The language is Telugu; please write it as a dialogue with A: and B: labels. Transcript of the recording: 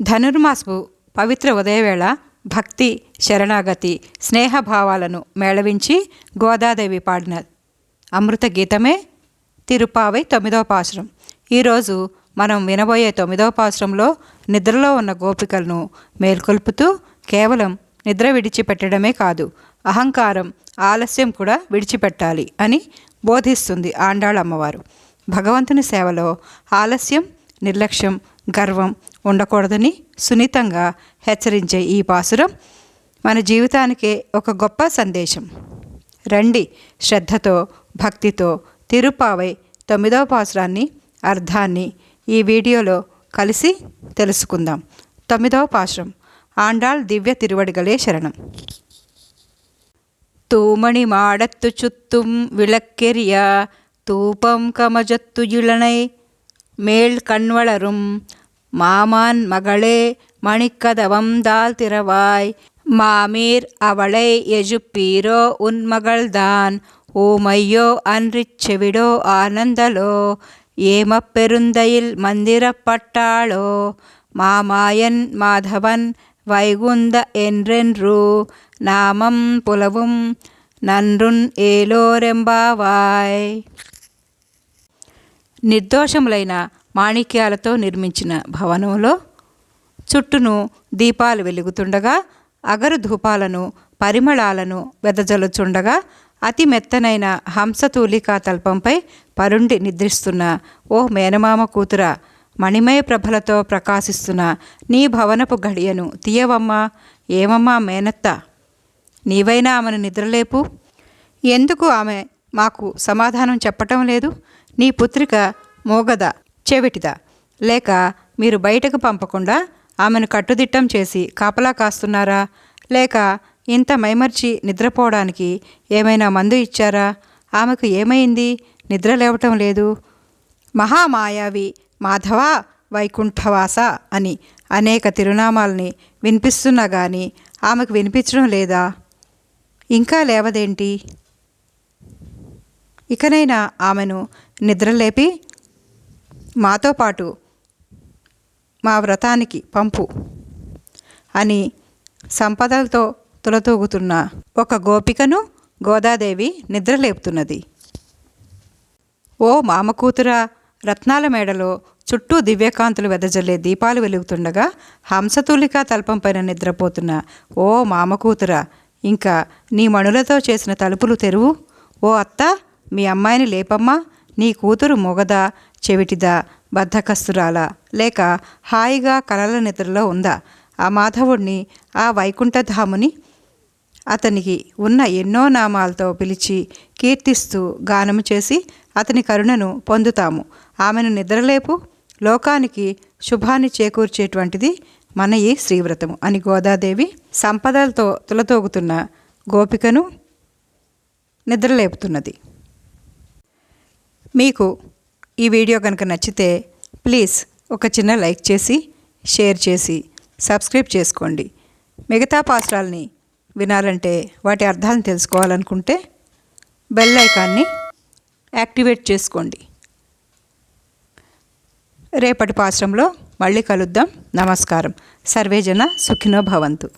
A: ధనుర్మాసపు పవిత్ర ఉదయవేళ భక్తి, శరణాగతి, స్నేహభావాలను మేళవించి గోదాదేవి పాడిన అమృత గీతమే తిరుప్పావై 9వ పాసురం. ఈరోజు మనం వినబోయే 9వ పాసురంలో నిద్రలో ఉన్న గోపికలను మేల్కొల్పుతూ కేవలం నిద్ర విడిచిపెట్టడమే కాదు, అహంకారం, ఆలస్యం కూడా విడిచిపెట్టాలి అని బోధిస్తుంది ఆండాళ్ అమ్మవారు. భగవంతుని సేవలో ఆలస్యం, నిర్లక్ష్యం, గర్వం ఉండకూడదని సున్నితంగా హెచ్చరించే ఈ పాసురం మన జీవితానికే ఒక గొప్ప సందేశం. రండి, శ్రద్ధతో, భక్తితో తిరుప్పావై 9వ పాసురాన్ని అర్థాన్ని ఈ వీడియోలో కలిసి తెలుసుకుందాం. 9వ పాసురం. ఆండాళ్ దివ్య తిరువడిగలే శరణం. தூமணி மாடத்து சுத்தும் விளக்கெரிய தூபம் கமஜத்து இளனை மேல் கண்வளரும் மாமான் மகளே மணிக்கதவம் தால் திறவாய் மாமீர் அவளை எஜுப்பீரோ உன் மகள்தான் ஓமையோ அன்றிச் செவிடோ ஆனந்தலோ ஏமப்பெருந்தையில் மந்திரப்பட்டாளோ மாமாயன் மாதவன் வைகுந்த என்றென்று నామం పులవం నన్రున్ ఏలోరెంబావాయ్. నిర్దోషములైన మాణిక్యాలతో నిర్మించిన భవనంలో చుట్టూను దీపాలు వెలుగుతుండగా, అగరు ధూపాలను, పరిమళాలను వెదజల్లుచుండగా, అతి మెత్తనైన హంసతూలికా తల్పంపై పరుండి నిద్రిస్తున్న ఓ మేనమామ కూతుర, మణిమయ ప్రభలతో ప్రకాశిస్తున్న నీ భవనపు గడియను తీయవమ్మా. ఏమమ్మా మేనత్త, నీవైనా ఆమెను నిద్రలేపు. ఎందుకు ఆమె మాకు సమాధానం చెప్పటం లేదు? నీ పుత్రిక మోగదా, చెవిటిదా? లేక మీరు బయటకు పంపకుండా ఆమెను కట్టుదిట్టం చేసి కాపలా కాస్తున్నారా? లేక ఇంత మైమర్చి నిద్రపోవడానికి ఏమైనా మందు ఇచ్చారా? ఆమెకు ఏమైంది? నిద్ర లేవటం లేదు. మహామాయావి మాధవ వైకుంఠవాస అని అనేక తిరునామాల్ని వినిపిస్తున్నా కానీ ఆమెకు వినిపించడం లేదా? ఇంకా లేవదేంటి? ఇకనైనా ఆమెను నిద్రలేపి మాతో పాటు మా వ్రతానికి పంపు అని సంపదలతో తులతూగుతున్న ఒక గోపికను గోదాదేవి నిద్రలేపుతున్నది. ఓ మామకూతురా, రత్నాల మేడలో చుట్టూ దివ్యకాంతులు వెదజల్లే దీపాలు వెలుగుతుండగా హంసతూలికా తల్పంపైన నిద్రపోతున్న ఓ మామకూతురా, ఇంకా నీ మణులతో చేసిన తలుపులు తెరువు. ఓ అత్త, మీ అమ్మాయిని లేపమ్మా. నీ కూతురు మొగదా, చెవిటిదా, బద్ధకస్తురాలా, లేక హాయిగా కలల నిద్రలో ఉందా? ఆ మాధవుణ్ణి, ఆ వైకుంఠధాముని, అతనికి ఉన్న ఎన్నో నామాలతో పిలిచి కీర్తిస్తూ గానము చేసి అతని కరుణను పొందుతాము. ఆమెను నిద్రలేపు. లోకానికి శుభాన్ని చేకూర్చేటువంటిది మన ఈ శ్రీవ్రతము అని గోదాదేవి సంపదలతో తులతూగుతున్న గోపికను నిద్రలేపుతున్నది. మీకు ఈ వీడియో కనుక నచ్చితే ప్లీజ్ ఒక చిన్న లైక్ చేసి, షేర్ చేసి, సబ్స్క్రైబ్ చేసుకోండి. మిగతా పాసురాల్ని వినాలంటే, వాటి అర్థాలను తెలుసుకోవాలనుకుంటే బెల్ ఐకాన్ని యాక్టివేట్ చేసుకోండి. రేపటి పాసురంలో మళ్ళీ కలుద్దాం. నమస్కారం. సర్వేజన సుఖినో భవంతు.